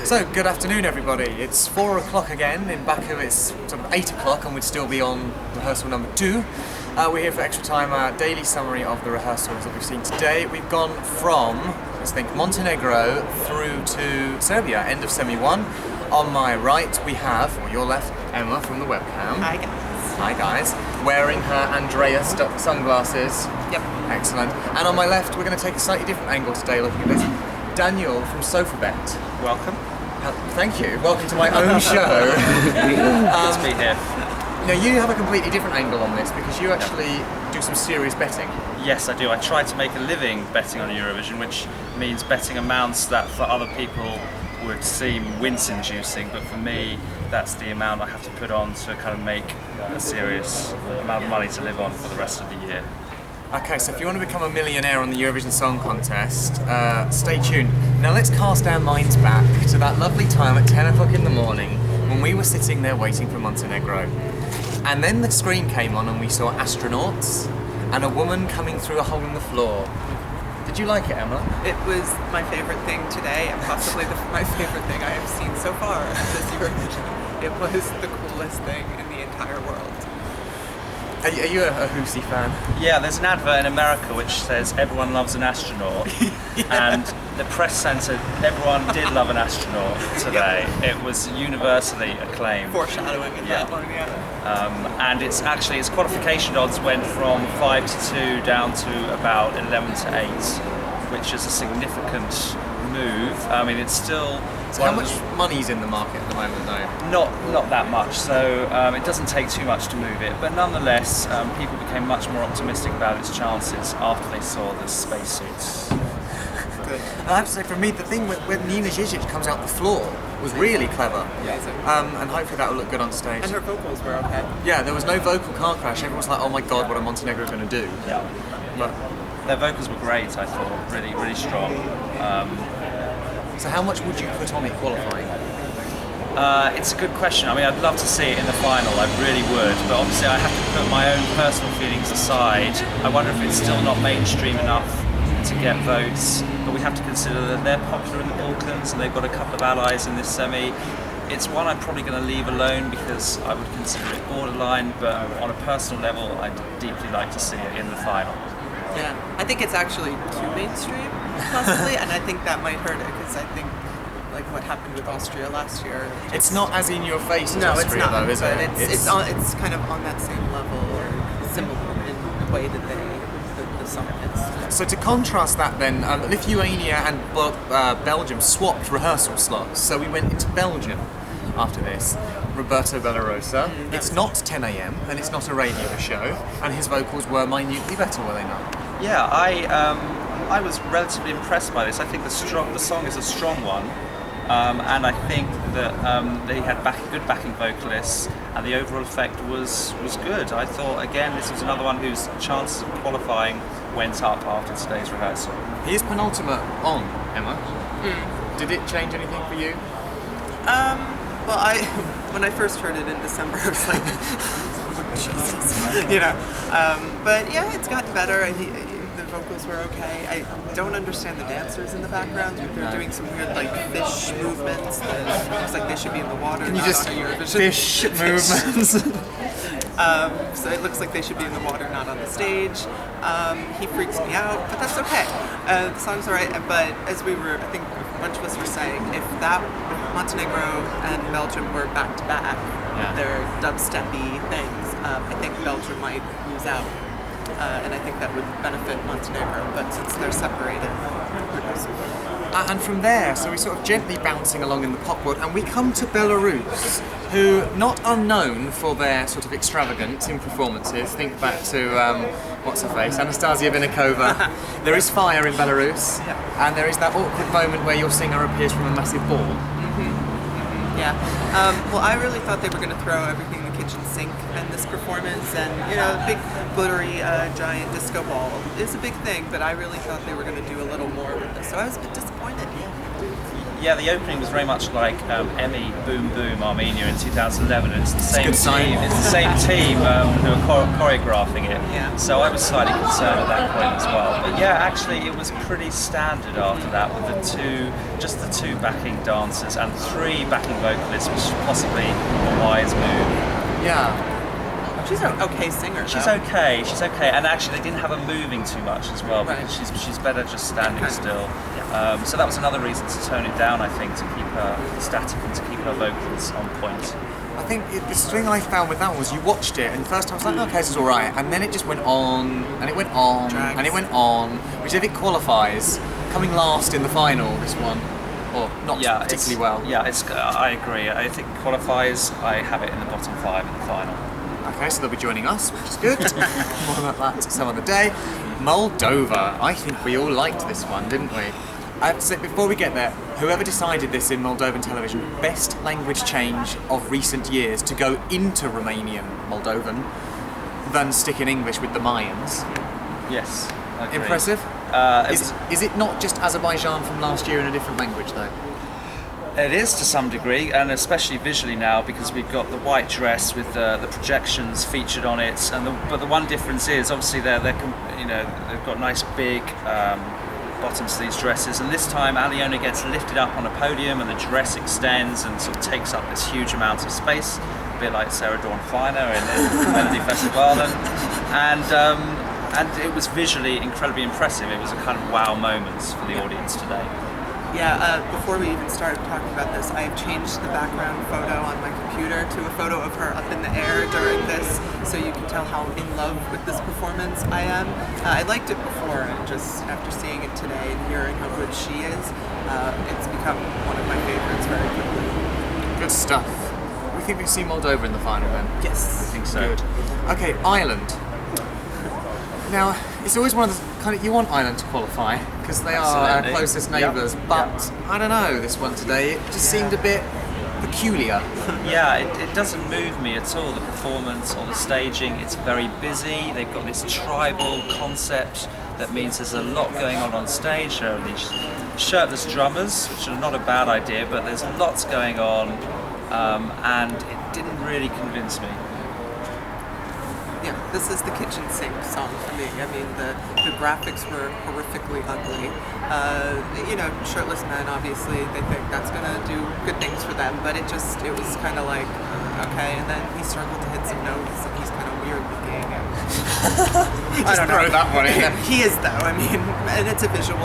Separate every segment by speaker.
Speaker 1: So, good afternoon everybody. It's 4 o'clock again. In Baku it's sort of 8 o'clock and we'd still be on rehearsal number 2. We're here for Extra Time, our daily summary of the rehearsals that we've seen today. We've gone from, let's think, Montenegro through to Serbia, end of Semi-1. On my right we have, or your left, Emma from the webcam.
Speaker 2: Hi guys.
Speaker 1: Hi guys. Wearing her Andrea sunglasses.
Speaker 2: Yep.
Speaker 1: Excellent. And on my left we're going to take a slightly different angle today looking at this. Daniel from SofaBet.
Speaker 3: Welcome.
Speaker 1: Thank you. Welcome to my own show.
Speaker 3: Let's be here.
Speaker 1: Now you have a completely different angle on this because you actually do some serious betting.
Speaker 3: Yes, I do. I try to make a living betting on Eurovision, which means betting amounts that for other people would seem wince-inducing, but for me, that's the amount I have to put on to kind of make a serious amount of money to live on for the rest of the year.
Speaker 1: Okay, so if you want to become a millionaire on the Eurovision Song Contest, stay tuned. Now let's cast our minds back to that lovely time at 10 o'clock in the morning when we were sitting there waiting for Montenegro. And then the screen came on and we saw astronauts and a woman coming through a hole in the floor. Did you like it, Emma?
Speaker 2: It was my favorite thing today, and possibly my favorite thing I have seen so far this Eurovision. It was the coolest thing in the entire world.
Speaker 1: Are you a Hoosie fan?
Speaker 3: Yeah, there's an advert in America which says everyone loves an astronaut, and the press centre, everyone did love an astronaut today. Yep. It was universally acclaimed.
Speaker 2: Foreshadowing in that one, yeah.
Speaker 3: And its qualification odds went from 5 to 2 down to about 11 to 8, which is a significant move. I mean, it's still...
Speaker 1: So how much money's in the market at the moment, though?
Speaker 3: Not that much, so it doesn't take too much to move it, but nonetheless, people became much more optimistic about its chances after they saw the spacesuits.
Speaker 1: Good. I have to say, for me, the thing when Nina Žižić comes out the floor was really clever.
Speaker 2: Yeah.
Speaker 1: And hopefully that will look good on stage.
Speaker 2: And her vocals were okay.
Speaker 1: Yeah, there was no vocal car crash. Everyone was like, oh my god, what are Montenegro going to do?
Speaker 3: Yeah.
Speaker 1: But
Speaker 3: their vocals were great, I thought, really, really strong.
Speaker 1: So how much would you put on it qualifying?
Speaker 3: It's a good question. I mean, I'd love to see it in the final, I really would, but obviously I have to put my own personal feelings aside. I wonder if it's still not mainstream enough to get votes, but we have to consider that they're popular in the Balkans and they've got a couple of allies in this semi. It's one I'm probably going to leave alone because I would consider it borderline, but on a personal level, I'd deeply like to see it in the final.
Speaker 2: Yeah, I think it's actually too mainstream, possibly, and I think that might hurt it because I think, like what happened with Austria last year.
Speaker 1: It's not as in your face as
Speaker 2: No,
Speaker 1: Austria,
Speaker 2: it's not,
Speaker 1: though, is it?
Speaker 2: It's kind of on that same level or similar in the way that the song is.
Speaker 1: So to contrast that then, Lithuania and Belgium swapped rehearsal slots, so we went into Belgium after this. Roberto Bellarosa. It's not 10 a.m. and it's not a radio show, and his vocals were minutely better, were they not?
Speaker 3: Yeah, I was relatively impressed by this. I think the song is a strong one, and I think that they had good backing vocalists, and the overall effect was good. I thought again this was another one whose chances of qualifying went up after today's rehearsal.
Speaker 1: He is penultimate on, Emma. Did it change anything for you?
Speaker 2: Well, when I first heard it in December, I was like, Jesus, you know. But yeah, it's gotten better. The vocals were okay. I don't understand the dancers in the background. They're doing some weird like fish movements. It looks like they should be in the water.
Speaker 1: Can you just
Speaker 2: Eurovision.
Speaker 1: fish movements?
Speaker 2: So it looks like they should be in the water, not on the stage. He freaks me out, but that's okay. The song's alright, but as I think a bunch of us were saying, if Montenegro and Belgium were back to back, their dubsteppy things, I think Belgium might lose out. And I think that would benefit Montenegro, but since they're separated,
Speaker 1: and from there, so we're sort of gently bouncing along in the pop world, and we come to Belarus, who, not unknown for their sort of extravagance in performances, think back to, what's her face, Anastasia Vinnikova. There is fire in Belarus, and there is that awkward moment where your singer appears from a massive ball.
Speaker 2: Yeah. Well, I really thought they were going to throw everything in the kitchen sink in this performance, and a big glittery giant disco ball is a big thing, but I really thought they were going to do a little more with this, so I was a bit disappointed.
Speaker 3: Yeah, the opening was very much like Emmy Boom Boom Armenia in 2011. It's the same
Speaker 1: good sign.
Speaker 3: team. It's the same team who are choreographing it.
Speaker 2: Yeah.
Speaker 3: So I was slightly concerned at that point as well. But yeah, actually, it was pretty standard after that with just the two backing dancers and 3 backing vocalists, which is possibly a wise move.
Speaker 1: Yeah.
Speaker 2: She's an okay singer.
Speaker 3: She's
Speaker 2: though.
Speaker 3: okay. She's okay, and actually they didn't have her moving too much as well because
Speaker 2: Right.
Speaker 3: she's better just standing
Speaker 2: Okay.
Speaker 3: still. So that was another reason to tone it down, I think, to keep her static and to keep her vocals on point.
Speaker 1: I think the thing I found with that one was you watched it, and first I was like, okay, this is alright, and then it just went on, and it went on,
Speaker 2: Drags.
Speaker 1: and it went on, which if it qualifies, coming last in the final, this one, or not particularly well.
Speaker 3: Yeah, I agree. I think qualifies. I have it in the bottom 5 in the final.
Speaker 1: Okay, so they'll be joining us, which is good. More about that some other day. Moldova. I think we all liked this one, didn't we? I have to say, before we get there, whoever decided this in Moldovan television, best language change of recent years to go into Romanian Moldovan than stick in English with the Mayans.
Speaker 3: Yes. I agree.
Speaker 1: Impressive?
Speaker 3: It
Speaker 1: Is it not just Azerbaijan from last year in a different language, though?
Speaker 3: It is to some degree, and especially visually now, because we've got the white dress with the projections featured on it. But the one difference is, obviously, they've got nice big bottoms to these dresses, and this time Aliona gets lifted up on a podium, and the dress extends and sort of takes up this huge amount of space, a bit like Sarah Dawn Finer in Melody Festival, and it was visually incredibly impressive. It was a kind of wow moment for the audience today.
Speaker 2: Yeah, before we even started talking about this, I have changed the background photo on my computer to a photo of her up in the air during this, so you can tell how in love with this performance I am. I liked it before, and just after seeing it today and hearing how good she is, it's become one of my favorites very quickly.
Speaker 1: Good stuff. We think we see Moldova in the final then?
Speaker 2: Yes.
Speaker 3: I think so.
Speaker 1: Good. Okay, Ireland. Now, it's always one of the kind of, you want Ireland to qualify because they are our
Speaker 3: Absolutely.
Speaker 1: closest
Speaker 3: Yep.
Speaker 1: neighbours, but I don't know, this one today, it just seemed a bit peculiar.
Speaker 3: Yeah, it doesn't move me at all, the performance or the staging. It's very busy. They've got this tribal concept that means there's a lot going on stage. There are these shirtless drummers, which are not a bad idea, but there's lots going on, and it didn't really convince me.
Speaker 2: Yeah, this is the kitchen sink song for me. I mean, the graphics were horrifically ugly. Shirtless men, obviously, they think that's going to do good things for them, but it was kind of like, okay, and then he struggled to hit some notes, and he's kind of weird looking. And I don't know.
Speaker 1: Throw that one in there.
Speaker 2: He is, though, I mean, and it's a visual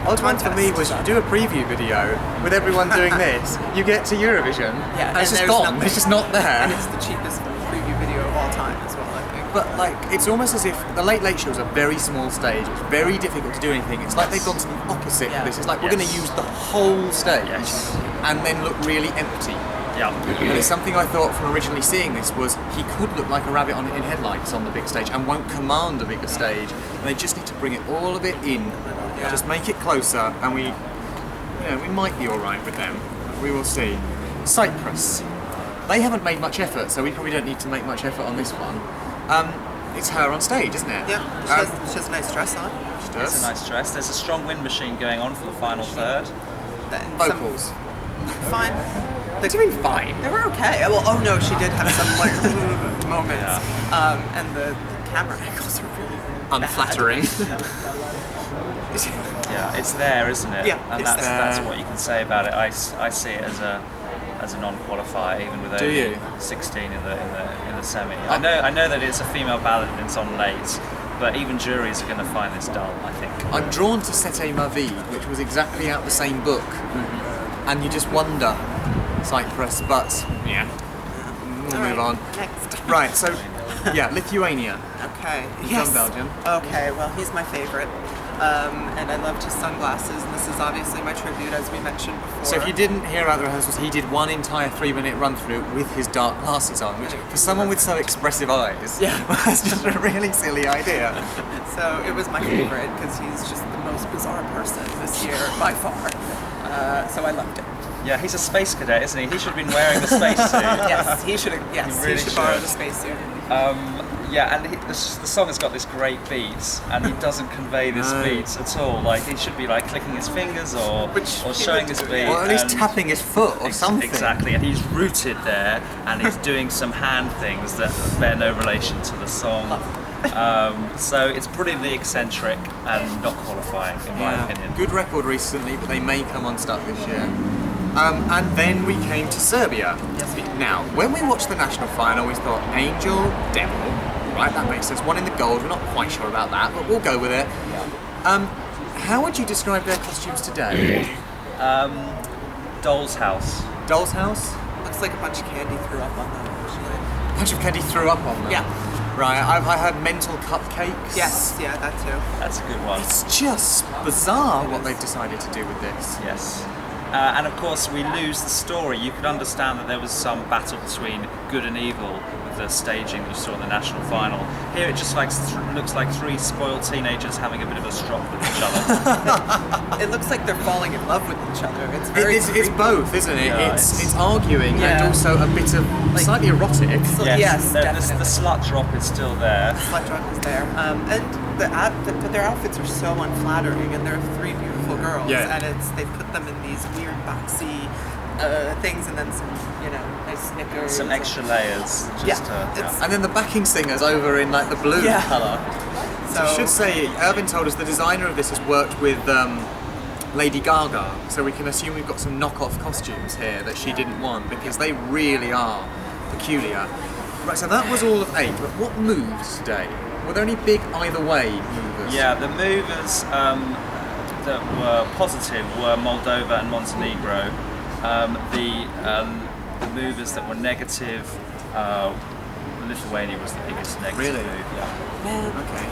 Speaker 1: Odd one for me
Speaker 2: contest,
Speaker 1: was
Speaker 2: so.
Speaker 1: you do a preview video with everyone doing this, you get to Eurovision,
Speaker 2: Yeah,
Speaker 1: and it's
Speaker 2: and
Speaker 1: just
Speaker 2: there's
Speaker 1: gone,
Speaker 2: nothing.
Speaker 1: it's just not there.
Speaker 2: And it's the cheapest preview video of all time as well, I think.
Speaker 1: But like, it's almost as if the Late Late Show is a very small stage. It's very difficult to do anything. It's like they've gone to the opposite
Speaker 2: Yeah.
Speaker 1: of this. It's like we're
Speaker 3: Yes.
Speaker 1: going to use the whole stage
Speaker 3: Yes.
Speaker 1: and then look really empty.
Speaker 3: Yeah.
Speaker 1: And it's something I thought from originally seeing this was he could look like a rabbit in headlights on the big stage and won't command a bigger stage. And they just need to bring it all of it in,
Speaker 2: Yeah.
Speaker 1: just make it closer, and we might be all right with them. We will see. Cyprus. They haven't made much effort, so we probably don't need to make much effort on this one. It's her on stage, isn't it?
Speaker 2: Yeah, she has a nice dress on.
Speaker 1: She
Speaker 3: It's
Speaker 1: does.
Speaker 3: a nice dress. There's a strong wind machine going on for the final third.
Speaker 2: Then
Speaker 1: Vocals.
Speaker 2: Fine.
Speaker 1: What do you mean fine?
Speaker 2: They were okay. Well, oh no, she did have some like moments. And the camera angles are really bad.
Speaker 1: Unflattering.
Speaker 3: Yeah, it's there, isn't it?
Speaker 2: Yeah,
Speaker 3: and
Speaker 2: it's
Speaker 3: that's
Speaker 1: there.
Speaker 3: what you can say about it. I see it as a non-qualifier, even with
Speaker 1: Do
Speaker 3: only
Speaker 1: you?
Speaker 3: 16 in the semi. I know that it's a female ballad and it's on late, but even juries are going to find this dull, I think.
Speaker 1: I'm drawn to Sete Mavi, which was exactly out the same book, and you just wonder, Cyprus, but yeah, we'll move on.
Speaker 2: Next.
Speaker 1: Right, so yeah, Lithuania.
Speaker 2: Okay.
Speaker 1: You've
Speaker 2: Yes.
Speaker 1: done Belgium.
Speaker 2: Okay. Well, he's my favorite, and I loved his sunglasses. And this is obviously my tribute, as we mentioned before.
Speaker 1: So if you didn't hear about the rehearsals, he did one entire 3-minute run through with his dark glasses on, which for someone with so expressive eyes,
Speaker 2: Yeah.
Speaker 1: was just a really silly idea.
Speaker 2: So it was my favorite because he's just the most bizarre person this year by far. So I loved it.
Speaker 3: Yeah, he's a space cadet, isn't he? He should have been wearing the spacesuit.
Speaker 2: Yes, he should. Yes,
Speaker 3: He really
Speaker 2: he should borrow
Speaker 3: should.
Speaker 2: the spacesuit.
Speaker 3: Yeah, and the song has got this great beat, and he doesn't convey this beat at all. Like he should be like clicking his fingers or showing his beat,
Speaker 1: or at least
Speaker 3: and-
Speaker 1: tapping his foot or something.
Speaker 3: Exactly, and he's rooted there, and he's doing some hand things that bear no relation to the song. So it's brilliantly eccentric and not qualifying, in my opinion.
Speaker 1: Good record recently, but they may come unstuck this year. And then we came to Serbia.
Speaker 2: Yes, we did.
Speaker 1: Now, when we watched the national final, we thought Angel, Devil, right? That makes sense. One in the gold. We're not quite sure about that, but we'll go with it. How would you describe their costumes today?
Speaker 3: Doll's House.
Speaker 1: Doll's House?
Speaker 2: Looks like a bunch of candy threw up on them.
Speaker 1: A bunch of candy threw up on them.
Speaker 2: Yeah.
Speaker 1: Right. I heard mental cupcakes.
Speaker 2: Yes, yeah, that too.
Speaker 3: That's a good one.
Speaker 1: It's just bizarre what they've decided to do with this.
Speaker 3: Yes. And of course, we lose the story. You could understand that there was some battle between good and evil with the staging that you saw in the national final. Here it just looks like three spoiled teenagers having a bit of a strop with each other.
Speaker 2: It looks like they're falling in love with each other. It's very
Speaker 1: It's both, isn't it?
Speaker 3: Yeah,
Speaker 1: it's arguing
Speaker 2: Yeah.
Speaker 1: and also a bit of slightly erotic.
Speaker 2: So, yes,
Speaker 3: the
Speaker 2: definitely.
Speaker 3: slut drop is still there.
Speaker 2: Slut drop is there. And their outfits are so unflattering, and they're three beautiful girls,
Speaker 1: Yeah.
Speaker 2: and they put them in these weird boxy things, and then some, nice Snickers.
Speaker 3: Some extra layers.
Speaker 2: Yeah,
Speaker 1: And then the backing singer's over in like the blue
Speaker 2: Yeah.
Speaker 1: colour. So I should say, Irvin told us the designer of this has worked with Lady Gaga, so we can assume we've got some knockoff costumes here that she didn't want, because they really are peculiar. Right, so that was all of 8, but what moves today? Were there any big either way movers?
Speaker 3: Yeah, the movers that were positive were Moldova and Montenegro. The movers that were negative, Lithuania was the biggest negative
Speaker 1: Really?
Speaker 3: move. Yeah.
Speaker 1: Okay.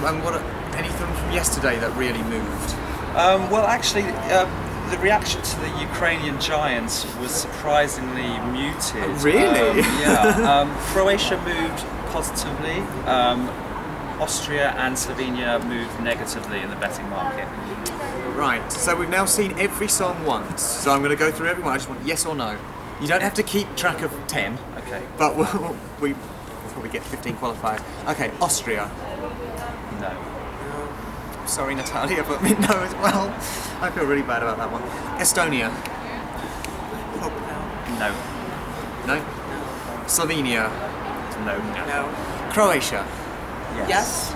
Speaker 1: And what? Anything from yesterday that really moved?
Speaker 3: Well, actually, the reaction to the Ukrainian giants was surprisingly muted.
Speaker 1: Oh, really?
Speaker 3: Croatia moved positively. Austria and Slovenia moved negatively in the betting market.
Speaker 1: Right, so we've now seen every song once, so I'm going to go through every one. I just want yes or no. You don't have to keep track of 10,
Speaker 3: Okay.
Speaker 1: but we'll probably get 15 qualifiers. Okay, Austria.
Speaker 3: No.
Speaker 1: Sorry, Natalia, but me no as well. I feel really bad about that one. Estonia.
Speaker 2: Hope
Speaker 3: No.
Speaker 1: No. Slovenia.
Speaker 3: No.
Speaker 2: no.
Speaker 1: Croatia.
Speaker 2: Yes.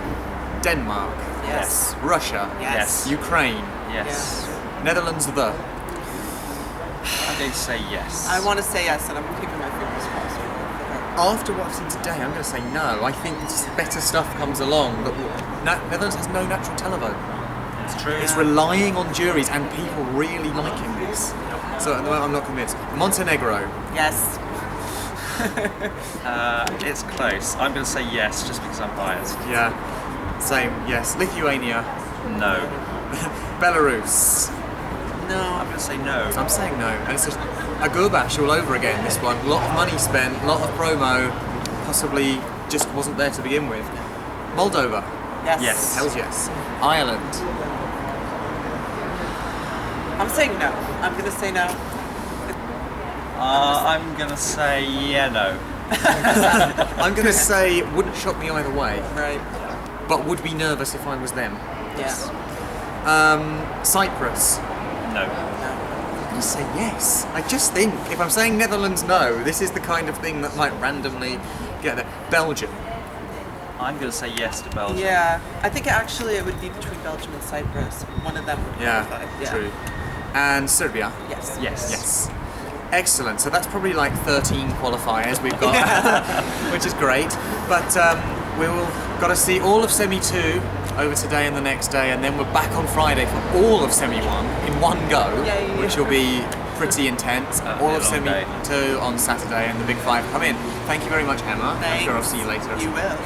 Speaker 1: Denmark.
Speaker 2: Yes.
Speaker 1: Russia.
Speaker 2: Yes.
Speaker 1: Ukraine.
Speaker 3: Yes.
Speaker 1: Netherlands.
Speaker 3: I'm going to say yes.
Speaker 2: I want to say yes, and I'm keeping my fingers crossed.
Speaker 1: After what I've seen today, I'm going to say no. I think better stuff comes along. But Netherlands has no natural televote.
Speaker 3: It's true.
Speaker 1: It's relying on juries and people really liking this. So at the moment, I'm not convinced. Montenegro.
Speaker 2: Yes.
Speaker 3: It's close. I'm going to say yes, just because I'm biased.
Speaker 1: Yeah. Same. Yes. Lithuania.
Speaker 3: No.
Speaker 1: Belarus.
Speaker 2: No.
Speaker 3: I'm going to say no.
Speaker 1: I'm saying no. And it's just a Gurbash all over again, this one. A lot of money spent, a lot of promo, possibly just wasn't there to begin with. Moldova.
Speaker 2: Yes.
Speaker 3: Yes.
Speaker 1: Hells yes. Ireland.
Speaker 2: I'm saying no. I'm going to say no.
Speaker 3: I'm going to say no.
Speaker 1: I'm going to say wouldn't shock me either way,
Speaker 2: Right.
Speaker 1: but would be nervous if I was them.
Speaker 2: Yes.
Speaker 1: Cyprus.
Speaker 3: No.
Speaker 1: I'm going to say yes. I just think if I'm saying Netherlands no, this is the kind of thing that might randomly get there. Belgium.
Speaker 3: I'm going to say yes to Belgium.
Speaker 2: Yeah. I think actually it would be between Belgium and Cyprus. One of them would qualify. Yeah.
Speaker 1: True. And Serbia.
Speaker 2: Yes.
Speaker 3: Yes.
Speaker 1: Yes. Excellent. So that's probably like 13 qualifiers we've got, which is great. But we've got to see all of Semi 2 over today and the next day, and then we're back on Friday for all of Semi 1 in one go,
Speaker 2: Yay.
Speaker 1: which will be pretty intense.
Speaker 3: That'll
Speaker 1: All
Speaker 3: be a
Speaker 1: of
Speaker 3: long
Speaker 1: Semi
Speaker 3: day.
Speaker 1: 2 on Saturday, and the Big 5 come in. Thank you very much, Emma.
Speaker 2: Thanks.
Speaker 1: I'm sure I'll see you later.
Speaker 2: You will.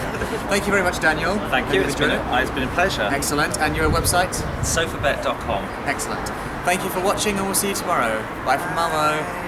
Speaker 1: Thank you very much, Daniel.
Speaker 3: Thank
Speaker 1: Hope
Speaker 3: you.
Speaker 1: you've
Speaker 3: It's been
Speaker 1: enjoyed
Speaker 3: a pleasure.
Speaker 1: Excellent. And your website?
Speaker 3: Sofabet.com.
Speaker 1: Excellent. Thank you for watching, and we'll see you tomorrow. Bye from Malmo.